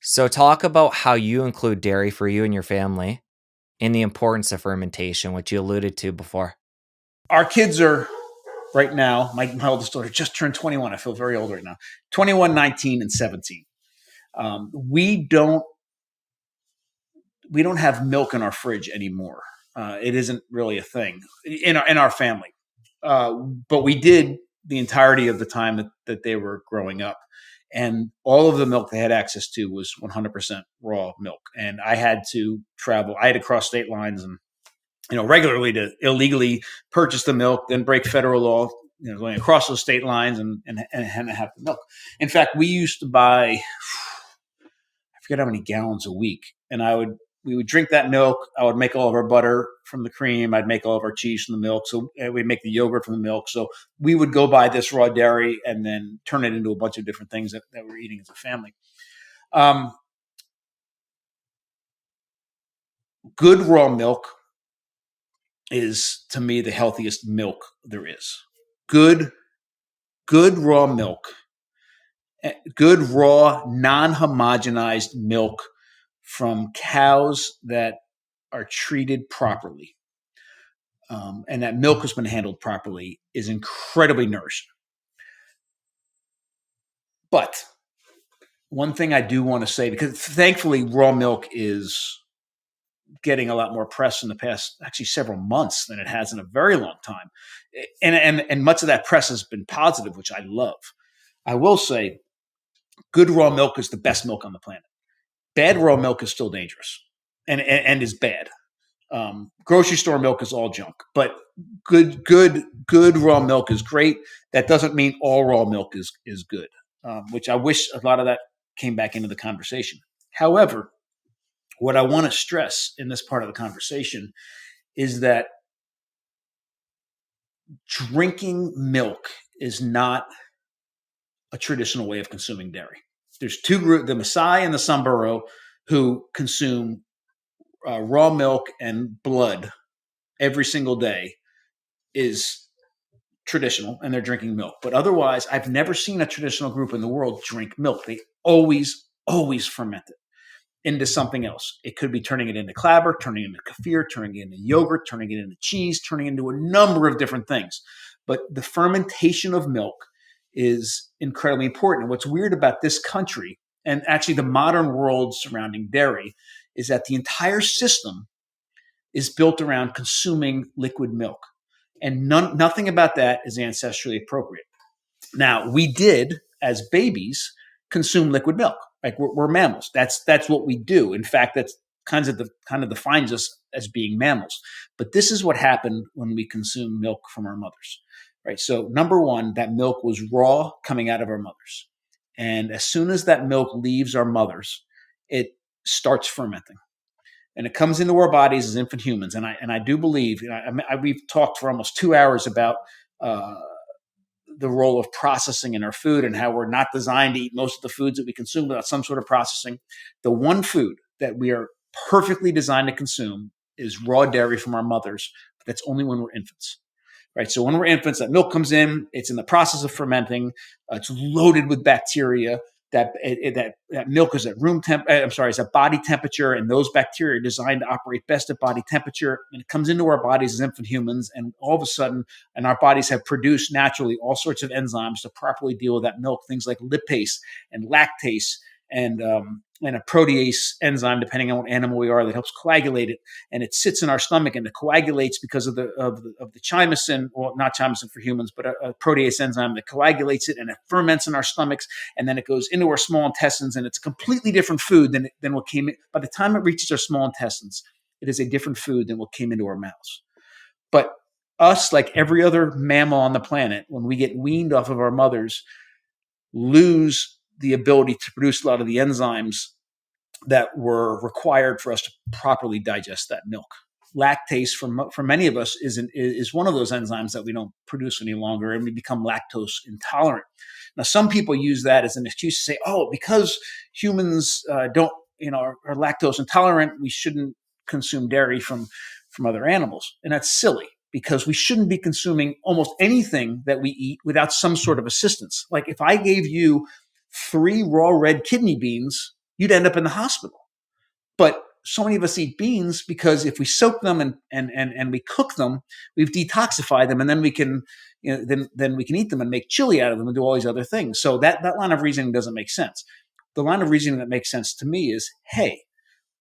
So talk about how you include dairy for you and your family and the importance of fermentation, which you alluded to before. Our kids are right now, my oldest daughter just turned 21. I feel very old right now. 21, 19, and 17. We don't have milk in our fridge anymore. It isn't really a thing in our family. But we did the entirety of the time that they were growing up. And all of the milk they had access to was 100% raw milk. And I had to travel. I had to cross state lines and regularly to illegally purchase the milk, then break federal law, going across those state lines and have the milk. In fact, we used to buy, I forget how many gallons a week, and we would drink that milk. I would make all of our butter from the cream. I'd make all of our cheese from the milk. So we'd make the yogurt from the milk. So we would go buy this raw dairy and then turn it into a bunch of different things that we're eating as a family. Good raw milk is, to me, the healthiest milk there is. Good raw milk, good raw non-homogenized milk from cows that are treated properly, and that milk has been handled properly, is incredibly nourishing. But one thing I do want to say, because thankfully raw milk is getting a lot more press in the past, actually several months, than it has in a very long time. And much of that press has been positive, which I love. I will say good raw milk is the best milk on the planet. Bad raw milk is still dangerous and is bad. Grocery store milk is all junk, but good raw milk is great. That doesn't mean all raw milk is good, which I wish a lot of that came back into the conversation. However, what I want to stress in this part of the conversation is that drinking milk is not a traditional way of consuming dairy. There's two groups, the Maasai and the Samburu, who consume raw milk and blood every single day, is traditional, and they're drinking milk. But otherwise, I've never seen a traditional group in the world drink milk. They always ferment it into something else. It could be turning it into clabber, turning it into kefir, turning it into yogurt, turning it into cheese, turning it into a number of different things. But the fermentation of milk is incredibly important. And what's weird about this country, and actually the modern world surrounding dairy, is that the entire system is built around consuming liquid milk. And nothing about that is ancestrally appropriate. Now, we did, as babies, consume liquid milk. Like we're mammals. That's what we do. In fact, that's kind of defines us as being mammals. But this is what happened when we consume milk from our mothers, right? So number one, that milk was raw coming out of our mothers, and as soon as that milk leaves our mothers, it starts fermenting, and it comes into our bodies as infant humans. And I do believe, we've talked for almost 2 hours about the role of processing in our food and how we're not designed to eat most of the foods that we consume without some sort of processing. The one food that we are perfectly designed to consume is raw dairy from our mothers. But that's only when we're infants, right? So when we're infants, that milk comes in, it's in the process of fermenting. It's loaded with bacteria. That milk is at is at body temperature, and those bacteria are designed to operate best at body temperature. And it comes into our bodies as infant humans, and all of a sudden, and our bodies have produced naturally all sorts of enzymes to properly deal with that milk, things like lipase and lactase and a protease enzyme, depending on what animal we are, that helps coagulate it. And it sits in our stomach and it coagulates because of the chymosin, well, not chymosin for humans, but a protease enzyme that coagulates it, and it ferments in our stomachs, and then it goes into our small intestines, and it's a completely different food than what came in. By the time it reaches our small intestines, it is a different food than what came into our mouths. But us, like every other mammal on the planet, when we get weaned off of our mothers, lose the ability to produce a lot of the enzymes that were required for us to properly digest that milk. Lactase, for many of us, is one of those enzymes that we don't produce any longer, and we become lactose intolerant. Now, some people use that as an excuse to say, "Oh, because humans are lactose intolerant, we shouldn't consume dairy from other animals," and that's silly, because we shouldn't be consuming almost anything that we eat without some sort of assistance. Like if I gave you 3 raw red kidney beans, you'd end up in the hospital. But so many of us eat beans because if we soak them and we cook them, we've detoxified them, and then we can then we can eat them and make chili out of them and do all these other things. So that line of reasoning doesn't make sense. The line of reasoning that makes sense to me is, hey,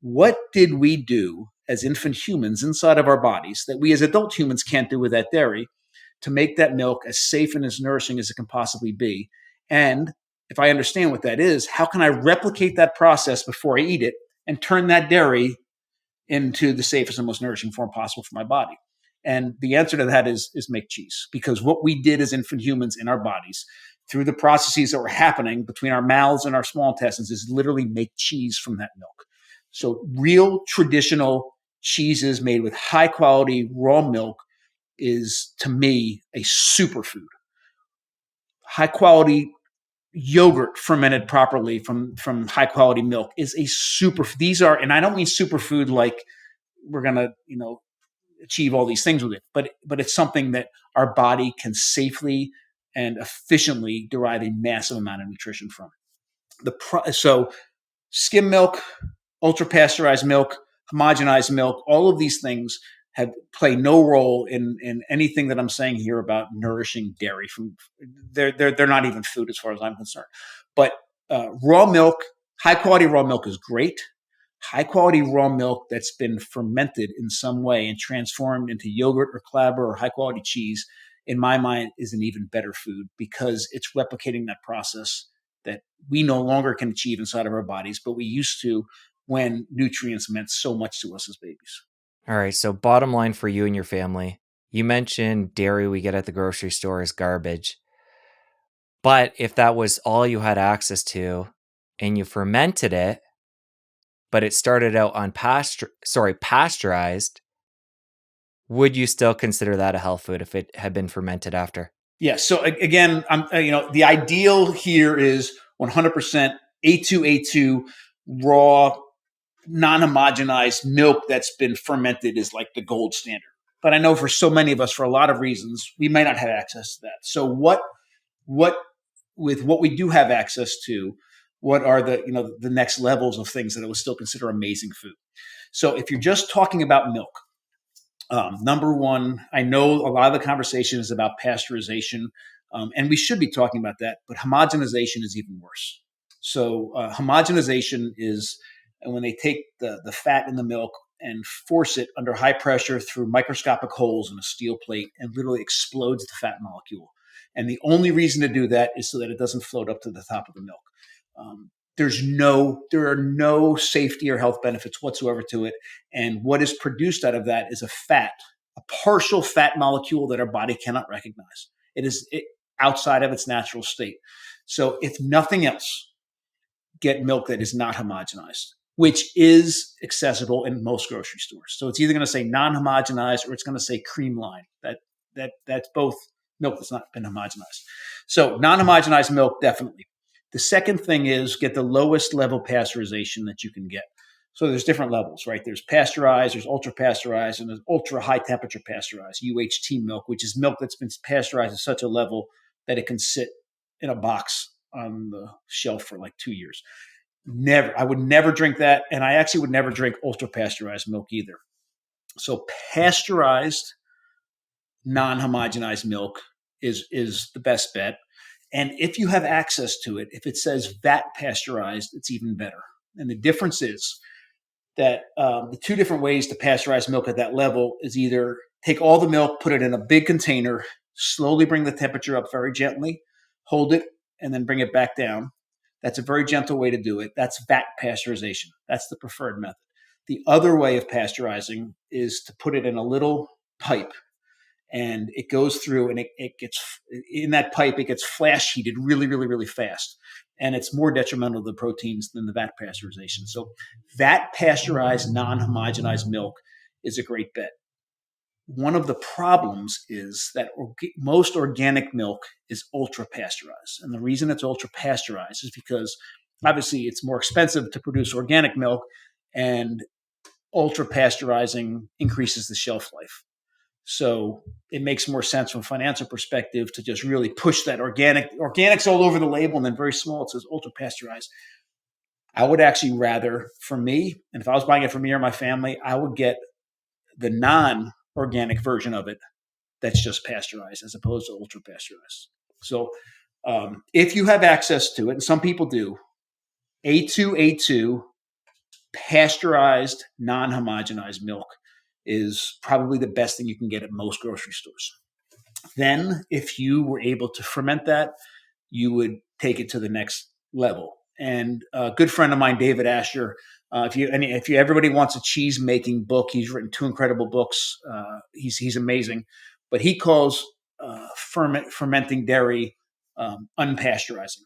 what did we do as infant humans inside of our bodies that we as adult humans can't do with that dairy to make that milk as safe and as nourishing as it can possibly be? And if I understand what that is, how can I replicate that process before I eat it and turn that dairy into the safest and most nourishing form possible for my body? And the answer to that is make cheese, because what we did as infant humans in our bodies through the processes that were happening between our mouths and our small intestines is literally make cheese from that milk. So real traditional cheeses made with high quality raw milk is, to me, a superfood. High quality yogurt fermented properly from high quality milk is a super. These are, and I don't mean superfood like we're gonna achieve all these things with it, but it's something that our body can safely and efficiently derive a massive amount of nutrition from. So skim milk, ultra pasteurized milk, homogenized milk, all of these things play no role in anything that I'm saying here about nourishing dairy. They're not even food as far as I'm concerned. But raw milk, high quality raw milk is great. High quality raw milk that's been fermented in some way and transformed into yogurt or clabber or high quality cheese, in my mind, is an even better food because it's replicating that process that we no longer can achieve inside of our bodies, but we used to when nutrients meant so much to us as babies. All right. So bottom line for you and your family, you mentioned dairy we get at the grocery store is garbage. But if that was all you had access to and you fermented it, but it started out pasteurized, would you still consider that a health food if it had been fermented after? Yeah. So again, the ideal here is 100% A2A2 raw, non-homogenized milk that's been fermented is like the gold standard. But I know for so many of us, for a lot of reasons, we may not have access to that. So what with what we do have access to, what are the next levels of things that I would still consider amazing food? So if you're just talking about milk, number one, I know a lot of the conversation is about pasteurization, and we should be talking about that, but homogenization is even worse. So homogenization is when they take the fat in the milk and force it under high pressure through microscopic holes in a steel plate and literally explodes the fat molecule. And the only reason to do that is so that it doesn't float up to the top of the milk. There are no safety or health benefits whatsoever to it. And what is produced out of that is a partial fat molecule that our body cannot recognize. It is outside of its natural state. So if nothing else, get milk that is not homogenized, which is accessible in most grocery stores. So it's either going to say non-homogenized or it's going to say cream line. That's both milk that's not been homogenized. So non-homogenized milk, definitely. The second thing is get the lowest level pasteurization that you can get. So there's different levels, right? There's pasteurized, there's ultra pasteurized, and there's ultra high temperature pasteurized, UHT milk, which is milk that's been pasteurized at such a level that it can sit in a box on the shelf for like 2 years. I would never drink that. And I actually would never drink ultra pasteurized milk either. So pasteurized, non-homogenized milk is the best bet. And if you have access to it, if it says vat pasteurized, it's even better. And the difference is that the two different ways to pasteurize milk at that level is either take all the milk, put it in a big container, slowly bring the temperature up very gently, hold it, and then bring it back down. That's a very gentle way to do it. That's vat pasteurization. That's the preferred method. The other way of pasteurizing is to put it in a little pipe, and it goes through and it gets in that pipe, it gets flash heated really, really, really fast. And it's more detrimental to the proteins than the vat pasteurization. So vat pasteurized, non-homogenized milk is a great bet. One of the problems is that most organic milk is ultra pasteurized. And the reason it's ultra pasteurized is because obviously it's more expensive to produce organic milk, and ultra pasteurizing increases the shelf life. So it makes more sense from a financial perspective to just really push that organic's all over the label, and then very small it says ultra pasteurized. I would actually rather, for me, and if I was buying it for me or my family, I would get the non-organic version of it that's just pasteurized as opposed to ultra pasteurized. So if you have access to it, and some people do, A2 pasteurized, non-homogenized milk is probably the best thing you can get at most grocery stores. Then, if you were able to ferment that, you would take it to the next level. And a good friend of mine, David Asher, if everybody wants a cheese making book, he's written 2 incredible books. He's amazing, but he calls fermenting dairy unpasteurizing.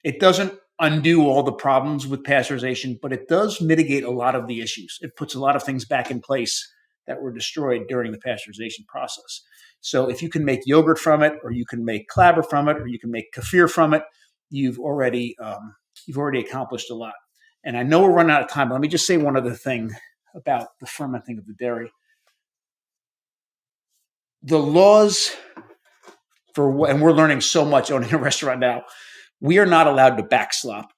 It doesn't undo all the problems with pasteurization, but it does mitigate a lot of the issues. It puts a lot of things back in place that were destroyed during the pasteurization process. So if you can make yogurt from it, or you can make clabber from it, or you can make kefir from it, you've already accomplished a lot. And I know we're running out of time, but let me just say one other thing about the fermenting of the dairy. The laws and we're learning so much owning a restaurant now, we are not allowed to backslop.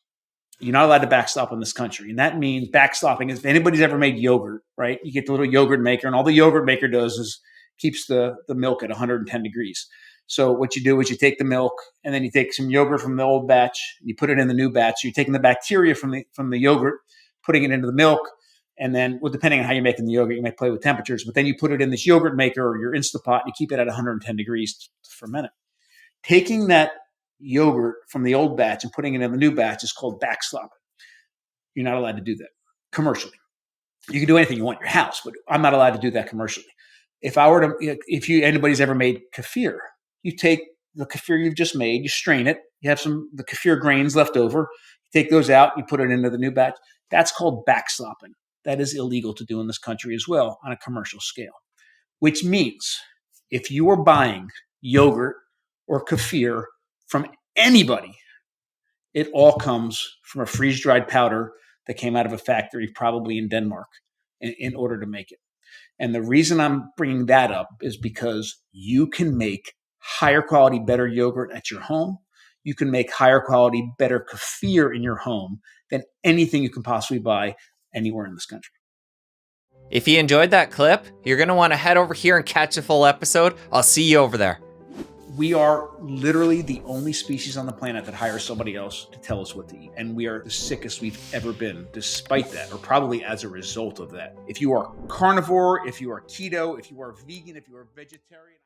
You're not allowed to backstop in this country. And that means backstopping is if anybody's ever made yogurt, right? You get the little yogurt maker, and all the yogurt maker does is keeps the milk at 110 degrees. So what you do is you take the milk, and then you take some yogurt from the old batch, and you put it in the new batch. So you're taking the bacteria from the yogurt, putting it into the milk, and then, well, depending on how you're making the yogurt, you might play with temperatures, but then you put it in this yogurt maker or your Instapot, and you keep it at 110 degrees to ferment it. Taking that yogurt from the old batch and putting it in the new batch is called backslopping. You're not allowed to do that commercially. You can do anything you want in your house, but I'm not allowed to do that commercially. If anybody's ever made kefir, you take the kefir you've just made, you strain it, you have the kefir grains left over, you take those out, you put it into the new batch. That's called backslopping. That is illegal to do in this country as well on a commercial scale, which means if you are buying yogurt or kefir from anybody, it all comes from a freeze-dried powder that came out of a factory, probably in Denmark, in order to make it. And the reason I'm bringing that up is because you can make higher quality, better yogurt at your home. You can make higher quality, better kefir in your home than anything you can possibly buy anywhere in this country. If you enjoyed that clip, you're going to want to head over here and catch a full episode. I'll see you over there. We are literally the only species on the planet that hires somebody else to tell us what to eat. And we are the sickest we've ever been, despite that, or probably as a result of that. If you are carnivore, if you are keto, if you are vegan, if you are vegetarian,